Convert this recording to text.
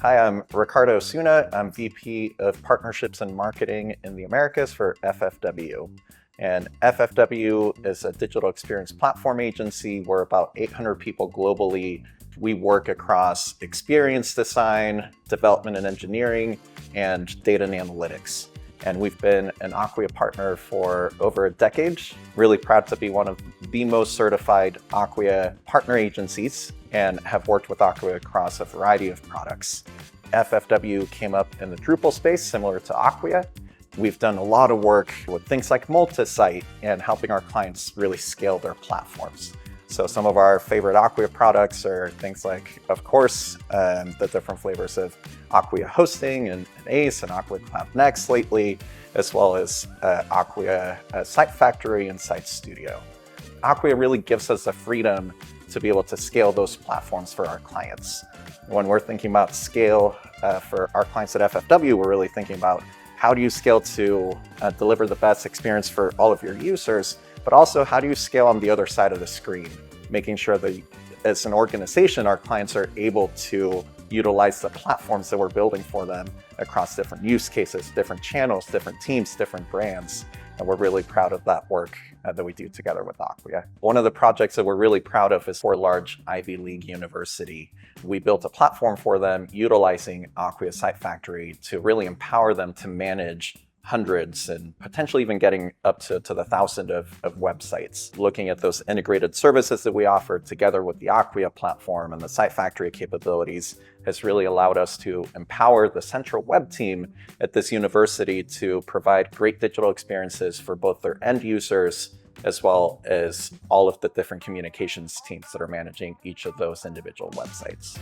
Hi, I'm Ricardo Suna. I'm VP of Partnerships and Marketing in the Americas for FFW. And FFW is a digital experience platform agency. We're about 800 people globally. We work across experience design, development and engineering, and data and analytics. And we've been an Acquia partner for over a decade. Really proud to be one of the most certified Acquia partner agencies and have worked with Acquia across a variety of products. FFW came up in the Drupal space, similar to Acquia. We've done a lot of work with things like multi-site and helping our clients really scale their platforms. So some of our favorite Acquia products are things like, of course, the different flavors of Acquia Hosting and ACE and Acquia Cloud Next lately, as well as Acquia Site Factory and Site Studio. Acquia really gives us the freedom to be able to scale those platforms for our clients. When we're thinking about scale for our clients at FFW, we're really thinking about how do you scale to deliver the best experience for all of your users, but also how do you scale on the other side of the screen, making sure that as an organization, our clients are able to utilize the platforms that we're building for them across different use cases, different channels, different teams, different brands. And we're really proud of that work that we do together with Acquia. One of the projects that we're really proud of is for a large Ivy League university. We built a platform for them utilizing Acquia Site Factory to really empower them to manage hundreds and potentially even getting up to the 1,000 of websites. Looking at those integrated services that we offer together with the Acquia platform and the Site Factory capabilities has really allowed us to empower the central web team at this university to provide great digital experiences for both their end users as well as all of the different communications teams that are managing each of those individual websites.